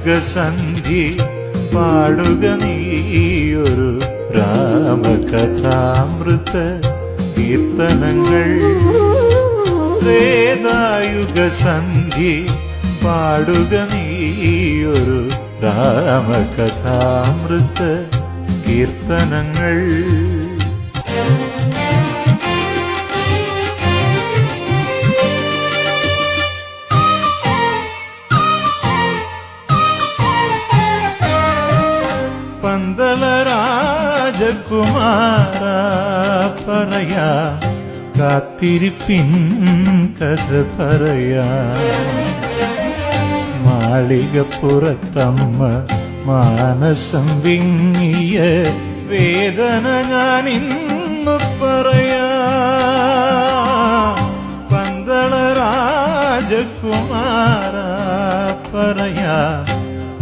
ത്രേതായുഗസന്ധി പാടുക നീയൊരു രാമകഥാമൃത കീർത്തനങ്ങൾ. ത്രേതായുഗസന്ധി പാടുക നീയൊരു രാമകഥാമൃത കീർത്തനങ്ങൾ. പന്തള രാജകുമാര പറയാ കാത്തിരിപ്പിൻ കഥ പറയാ. മാളികപ്പുറത്തമ്മ മാനസം വിങ്ങിയ വേദന ഞാനിന്നു പറയാ. പന്തള രാജകുമാര പറയാ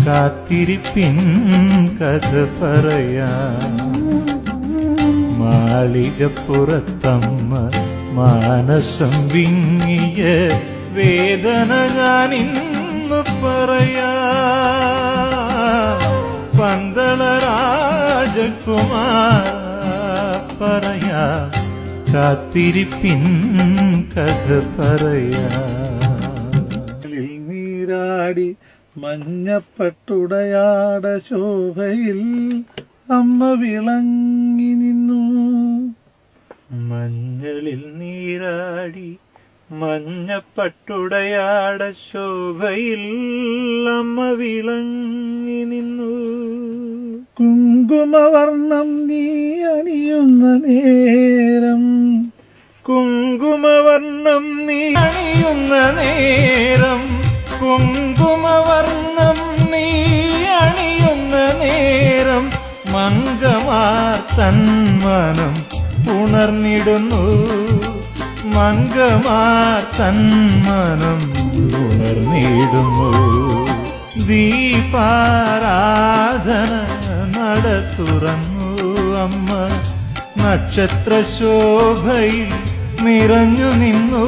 കാത്തിരിപ്പിൻ കഥ പറയാ. മാളികപ്പുറത്തമ്മ മാനസം വിങ്ങിയ വേദന ഞാനിന്നു പറയാ. പന്തള രാജകുമാര പറയാ കാത്തിരിപ്പിൻ കഥ പറയാ. നീരാടി മഞ്ഞപ്പട്ടുടയാട ശോഭയിൽ അമ്മ വിളങ്ങി നിന്നു. മഞ്ഞളിൽ നീരാടി മഞ്ഞപ്പട്ടുടയാട ശോഭയിൽ അമ്മ വിളങ്ങി നിന്നു. കുങ്കുമവർണം നീ അണിയുന്ന നേരം, കുങ്കുമവർണം നീ അണിയുന്ന നേരം, കുങ്കുമവർണം നീ അണിയുന്ന നേരം മംഗമാർ തന്മനം ഉണർന്നിടുന്നു. മംഗമാർ തന്മനം ഉണർന്നിടുന്നു. ദീപാരാധന നട തുറന്നു അമ്മ നക്ഷത്ര ശോഭയിൽ നിറഞ്ഞു നിന്നു.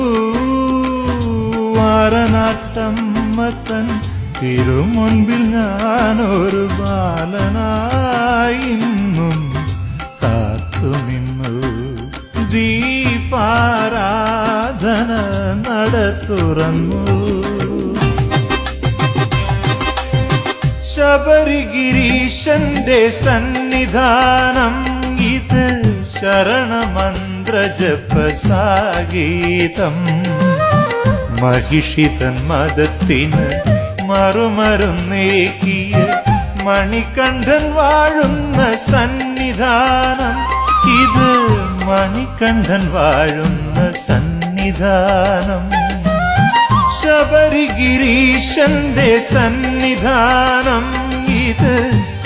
വാരനാട്ടമ്മ തൻ തിരുമുൻപിൽ ഞാനൊരു ബാലനായി ഇന്നും കാത്തുനിന്നു. ദീപാരാധന നട തുറന്നു. ശബരിഗിരീശന്റെ സന്നിധാനം ഇത് ശരണമന്ത്ര ജപസാഗീതം. മഹിഷിതൻ മതത്തിന് മറുമരുന്നേകിയ മണികണ്ഠൻ വാഴുന്ന സന്നിധാനം ഇത്. മണികണ്ഠൻ വാഴുന്ന സന്നിധാനം. ശബരിഗിരീശന്റെ സന്നിധാനം ഇത്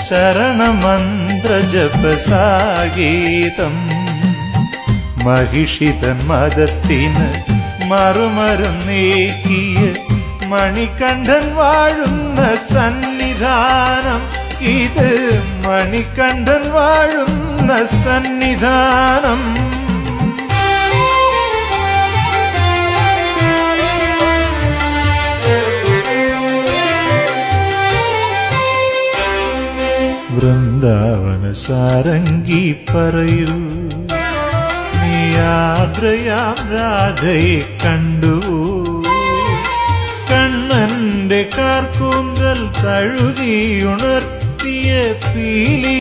ശരണമന്ത്ര ജപസാഗീതം. മഹിഷിതൻ മതത്തിന് മറുമരുന്നേകിയ മണികണ്ഠൻ വാഴുന്ന സന്നിധാനം ഇത്. മണികണ്ഠൻ വാഴുന്ന സന്നിധാനം. വൃന്ദാവന സാരംഗി പറയൂ നീ ആദ്രയാം രാധയെ കണ്ടു. കണ്ണന്റെ കാർക്കൂന്തൽ തഴുകിയുണർത്തിയ പീലി